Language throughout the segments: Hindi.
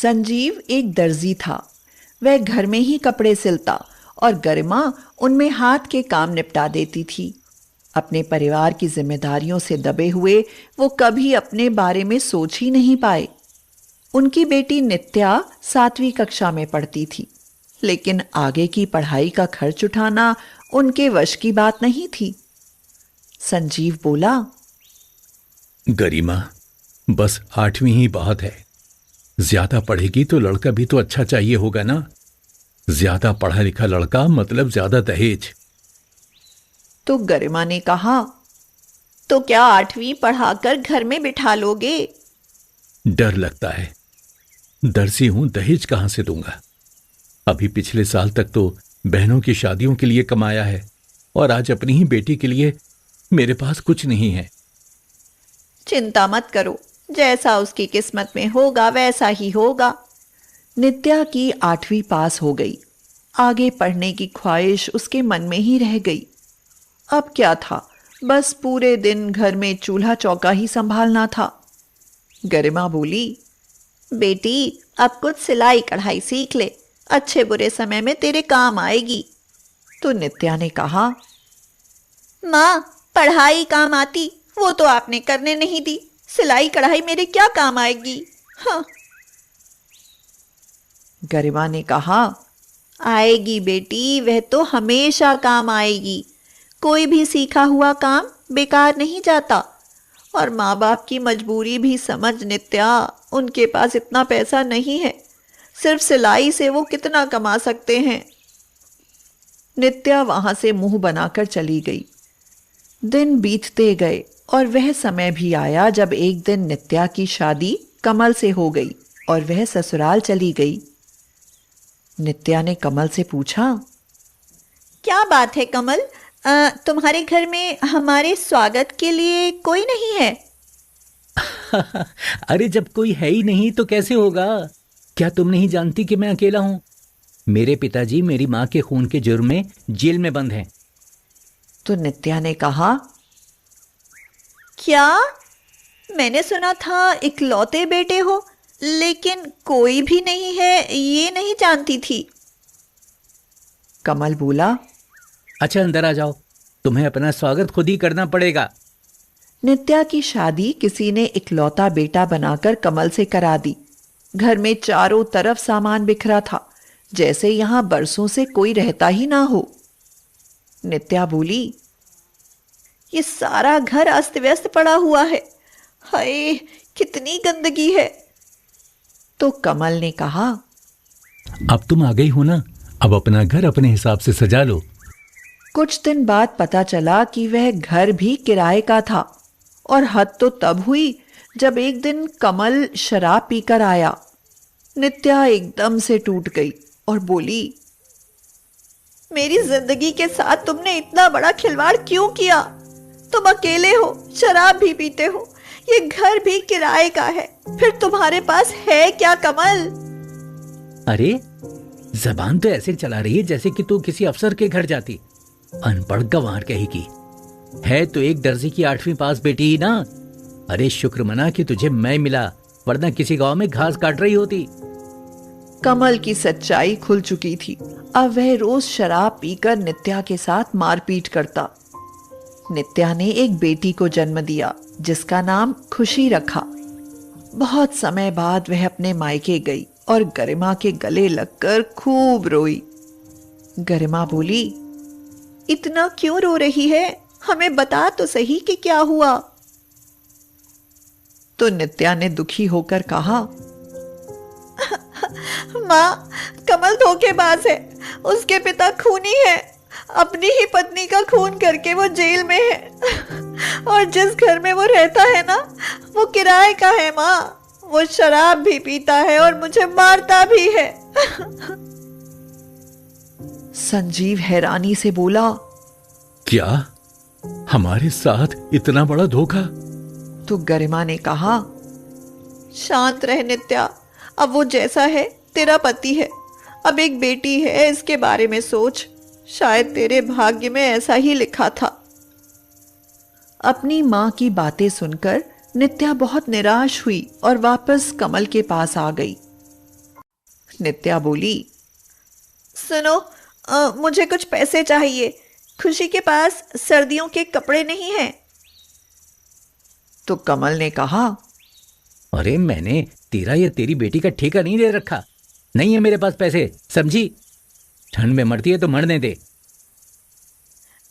संजीव एक दर्जी था। वह घर में ही कपड़े सिलता और गरिमा उनमें हाथ के काम निपटा देती थी। अपने परिवार की जिम्मेदारियों से दबे हुए वो कभी अपने बारे में सोच ही नहीं पाए। उनकी बेटी नित्या 7वीं कक्षा में पढ़ती थी, लेकिन आगे की पढ़ाई का खर्च उठाना उनके वश की बात नहीं थी। संजीव बोला, गरिमा, बस 8वीं ही बहुत है। ज्यादा पढ़ेगी तो लड़का भी तो अच्छा चाहिए होगा ना। ज्यादा पढ़ा लिखा लड़का मतलब ज्यादा दहेज। तो गरिमा ने कहा, तो क्या 8वीं पढ़ाकर घर में बिठा लोगे? डर लगता है। दर्जी हूं, दहेज कहां से दूंगा। अभी पिछले साल तक तो बहनों की शादियों के लिए कमाया है और आज अपनी ही बेटी के लिए मेरे पास कुछ नहीं है। चिंता मत करो, जैसा उसकी किस्मत में होगा वैसा ही होगा। नित्या की 8वीं पास हो गई। आगे पढ़ने की ख्वाहिश उसके मन में ही रह गई। अब क्या था, बस पूरे दिन घर में चूल्हा चौका ही संभालना था। गरिमा बोली, बेटी अब कुछ सिलाई कढ़ाई सीख ले, अच्छे बुरे समय में तेरे काम आएगी। तो नित्या ने कहा, माँ पढ़ाई काम आती, वो तो आपने करने नहीं दी। सिलाई कढ़ाई मेरे क्या काम आएगी? हाँ। गरिमा ने कहा, आएगी बेटी, वह तो हमेशा काम आएगी। कोई भी सीखा हुआ काम बेकार नहीं जाता। और माँ बाप की मजबूरी भी समझ नित्या, उनके पास इतना पैसा नहीं है। सिर्फ सिलाई से वो कितना कमा सकते हैं। नित्या वहां से मुंह बनाकर चली गई। दिन बीतते गए और वह समय भी आया जब एक दिन नित्या की शादी कमल से हो गई और वह ससुराल चली गई। नित्या ने कमल से पूछा, क्या बात है कमल, तुम्हारे घर में हमारे स्वागत के लिए कोई नहीं है? अरे जब कोई है ही नहीं तो कैसे होगा? क्या तुम नहीं जानती कि मैं अकेला हूं? मेरे पिताजी मेरी मां के खून के जुर्म में जेल में बंद हैं। तो नित्या ने कहा, क्या? मैंने सुना था इकलौते बेटे हो, लेकिन कोई भी नहीं है ये नहीं जानती थी। कमल बोला, अच्छा अंदर आ जाओ, तुम्हें अपना स्वागत खुद ही करना पड़ेगा। नित्या की शादी किसी ने इकलौता बेटा बनाकर कमल से करा दी। घर में चारों तरफ सामान बिखरा था, जैसे यहां बरसों से कोई रहता ही ना हो। नित्या बोली, ये सारा घर अस्त व्यस्त पड़ा हुआ है। हाय कितनी गंदगी है। तो कमल ने कहा, अब तुम आ गई हो ना, अब अपना घर अपने हिसाब से सजा लो। कुछ दिन बाद पता चला कि वह घर भी किराए का था। और हद तो तब हुई जब एक दिन कमल शराब पीकर आया। नित्या एकदम से टूट गई और बोली, मेरी जिंदगी के साथ तुमने इतना बड़ा खिलवाड़ क्यों किया? तुम अकेले हो, शराब भी पीते हो, ये घर भी किराए का है, फिर तुम्हारे पास है क्या कमल? अरे जबान तो ऐसे चला रही है जैसे कि तू किसी अफसर के घर जाती। अनपढ़ गंवार कहेगी। है तो एक दर्जी की 8वीं पास बेटी ही ना। अरे शुक्र मना कि तुझे मैं मिला, वरना किसी गांव में घास काट रही होती। कमल की सच्चाई खुल चुकी थी। अब वह रोज शराब पीकर नित्या के साथ मारपीट करता। नित्या ने एक बेटी को जन्म दिया जिसका नाम खुशी रखा। बहुत समय बाद वह अपने मायके गई और गरिमा के गले लगकर खूब रोई। गरिमा बोली, इतना क्यों रो रही है? हमें बता तो सही कि क्या हुआ? तो नित्या ने दुखी होकर कहा, माँ कमल धोखेबाज है, उसके पिता खूनी है, अपनी ही पत्नी का खून करके वो जेल में है। और जिस घर में वो रहता है ना, वो किराए का है माँ। वो शराब भी पीता है और मुझे मारता भी है। संजीव हैरानी से बोला, क्या हमारे साथ इतना बड़ा धोखा? तो गरिमा ने कहा, शांत रह नित्या, अब वो जैसा है तेरा पति है। अब एक बेटी है, इसके बारे में सोच। शायद तेरे भाग्य में ऐसा ही लिखा था। अपनी मां की बातें सुनकर नित्या बहुत निराश हुई और वापस कमल के पास आ गई। नित्या बोली, सुनो, मुझे कुछ पैसे चाहिए। खुशी के पास सर्दियों के कपड़े नहीं हैं। तो कमल ने कहा, अरे मैंने तेरा या तेरी बेटी का ठेका नहीं दे रखा। नहीं है मेरे पास पैसे, समझी? ठंड में मरती है तो मरने दे।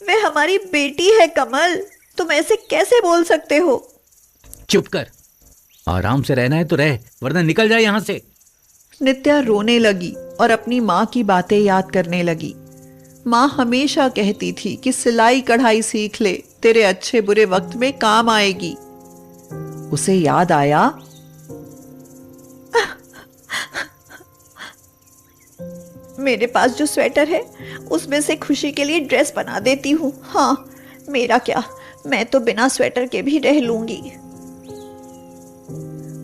वे हमारी बेटी है कमल, तुम ऐसे कैसे बोल सकते हो? चुप कर, आराम से रहना है तो रह, वरना निकल जा यहां से। नित्या रोने लगी और अपनी माँ की बातें याद करने लगी। माँ हमेशा कहती थी कि सिलाई कढ़ाई सीख ले, तेरे अच्छे बुरे वक्त में काम आएगी। उसे याद आया, मेरे पास जो स्वेटर है उसमें से खुशी के लिए ड्रेस बना देती हूँ। हाँ, मेरा क्या, मैं तो बिना स्वेटर के भी रह लूंगी।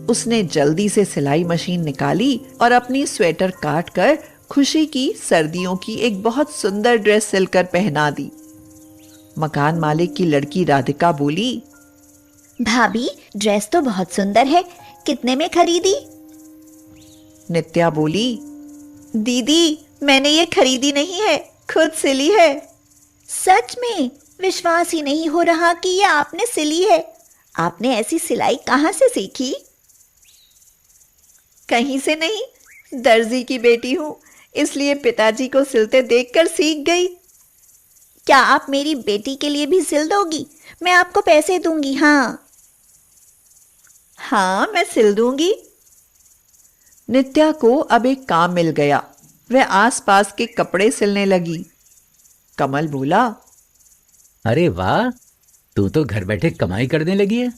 उसने जल्दी से सिलाई मशीन निकाली और अपनी स्वेटर काट कर खुशी की सर्दियों की एक बहुत सुंदर ड्रेस सिलकर पहना दी। मकान मालिक की लड़की राधिका बोली, भाभी, ड्रेस तो बहुत सुंदर है, कितने में खरीदी? नित्या बोली, दीदी, मैंने ये खरीदी नहीं है, खुद सिली है। सच में? विश्वास ही नहीं हो रहा कि ये आपने सिली है। आपने ऐसी सिलाई कहाँ से सीखी? कहीं से नहीं, दर्जी की बेटी हूँ, इसलिए पिताजी को सिलते देखकर सीख गई। क्या आप मेरी बेटी के लिए भी सिल दोगी? मैं आपको पैसे दूंगी। हाँ हाँ, मैं सिल दूंगी। नित्या को अब एक काम मिल गया। वह आसपास के कपड़े सिलने लगी। कमल बोला, अरे वाह, तू तो घर बैठे कमाई करने लगी है।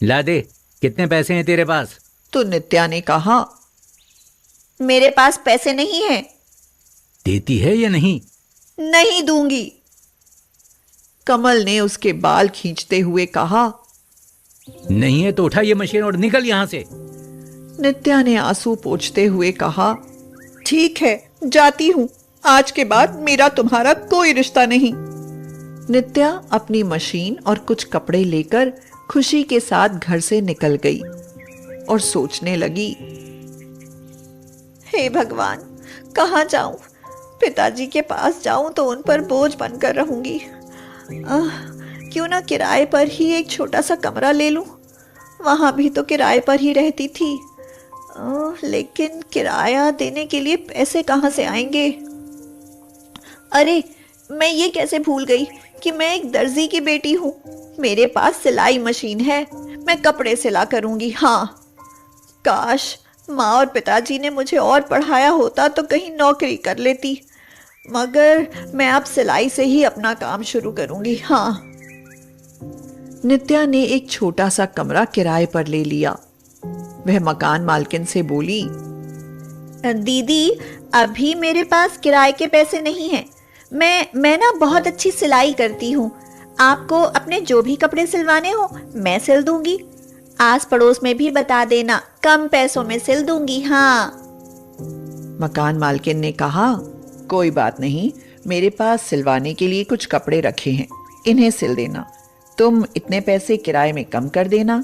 ला दे, कितने पैसे हैं तेरे पास? तो नित्या ने कहा, मेरे पास पैसे नहीं हैं। देती है या नहीं? नहीं दूंगी। कमल ने उसके बाल खींचते हुए कहा, नहीं है तो उठा ये मशीन और निकल यहां से। नित्या ने आंसू पोंछते हुए कहा, ठीक है, जाती हूं, आज के बाद मेरा तुम्हारा कोई रिश्ता नहीं। नित्या अपनी मशीन और कुछ कपड़े लेकर खुशी के साथ घर से निकल गई और सोचने लगी, हे भगवान, कहाँ जाऊं? पिताजी के पास जाऊं तो उन पर बोझ बनकर रहूंगी। क्यों ना किराए पर ही एक छोटा सा कमरा ले लूं? वहां भी तो किराए पर ही रहती थी। लेकिन किराया देने के लिए पैसे कहाँ से आएंगे? अरे, मैं ये कैसे भूल गई कि मैं एक दर्जी की बेटी हूँ। मेरे पास सिलाई मशीन है, मैं कपड़े सिला करूंगी। हाँ, काश माँ और पिताजी ने मुझे और पढ़ाया होता तो कहीं नौकरी कर लेती, मगर मैं अब सिलाई से ही अपना काम शुरू करूंगी। हाँ। नित्या ने एक छोटा सा कमरा किराए पर ले लिया। वह मकान मालकिन से बोली, दीदी, अभी मेरे पास किराए के पैसे नहीं हैं। मैं ना बहुत अच्छी सिलाई करती हूँ। आपको अपने जो भी कपड़े सिलवाने हो मैं सिल दूंगी। आस पड़ोस में भी बता देना, कम पैसों में सिल दूंगी। हाँ। मकान मालकिन ने कहा, कोई बात नहीं, मेरे पास सिलवाने के लिए कुछ कपड़े रखे हैं, इन्हें सिल देना। तुम इतने पैसे किराए में कम कर देना।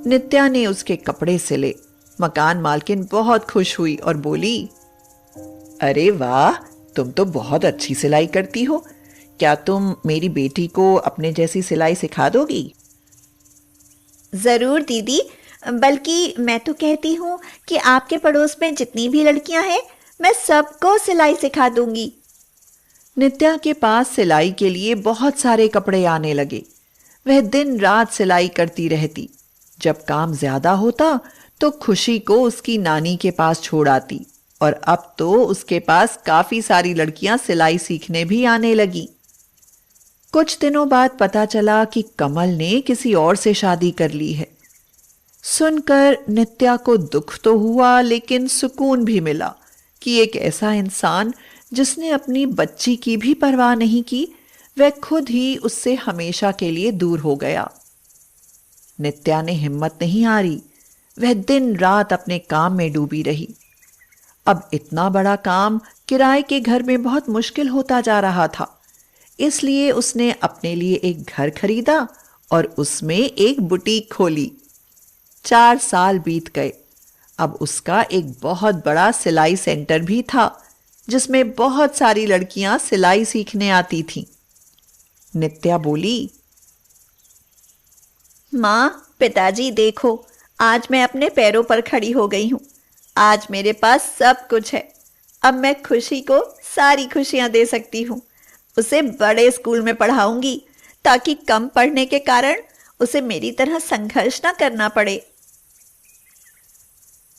नित्या ने उसके कपड़े सिले। मकान मालकिन बहुत खुश हुई और बोली, अरे वाह, तुम तो बहुत अच्छी सिलाई करती हो। क्या तुम मेरी बेटी को अपने जैसी सिलाई सिखा दोगी? जरूर दीदी, बल्कि मैं तो कहती हूँ कि आपके पड़ोस में जितनी भी लड़कियां हैं, मैं सबको सिलाई सिखा दूंगी। नित्या के पास सिलाई के लिए बहुत सारे कपड़े आने लगे। वह दिन रात सिलाई करती रहती। जब काम ज्यादा होता तो खुशी को उसकी नानी के पास छोड़ आती, और अब तो उसके पास काफी सारी लड़कियां सिलाई सीखने भी आने लगी। कुछ दिनों बाद पता चला कि कमल ने किसी और से शादी कर ली है। सुनकर नित्या को दुख तो हुआ, लेकिन सुकून भी मिला कि एक ऐसा इंसान जिसने अपनी बच्ची की भी परवाह नहीं की, वह खुद ही उससे हमेशा के लिए दूर हो गया। नित्या ने हिम्मत नहीं हारी। वह दिन रात अपने काम में डूबी रही। अब इतना बड़ा काम किराए के घर में बहुत मुश्किल होता जा रहा था, इसलिए उसने अपने लिए एक घर खरीदा और उसमें एक बुटीक खोली। 4 साल बीत गए। अब उसका एक बहुत बड़ा सिलाई सेंटर भी था जिसमें बहुत सारी लड़कियां सिलाई सीखने आती थीं। नित्या बोली, माँ, पिताजी देखो, आज मैं अपने पैरों पर खड़ी हो गई हूँ। आज मेरे पास सब कुछ है। अब मैं खुशी को सारी खुशियां दे सकती हूँ। उसे बड़े स्कूल में पढ़ाऊंगी ताकि कम पढ़ने के कारण उसे मेरी तरह संघर्ष ना करना पड़े।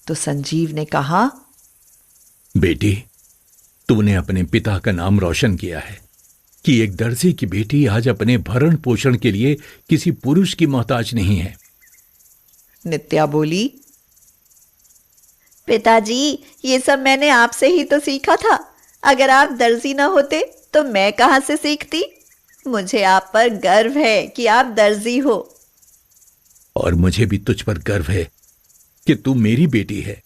तो संजीव ने कहा, बेटी, तूने अपने पिता का नाम रोशन किया है कि एक दर्जी की बेटी आज अपने भरण पोषण के लिए किसी पुरुष की मोहताज नहीं है। नित्या बोली, पिताजी, ये सब मैंने आपसे ही तो सीखा था। अगर आप दर्जी ना होते तो मैं कहां से सीखती। मुझे आप पर गर्व है कि आप दर्जी हो। और मुझे भी तुझ पर गर्व है कि तू मेरी बेटी है।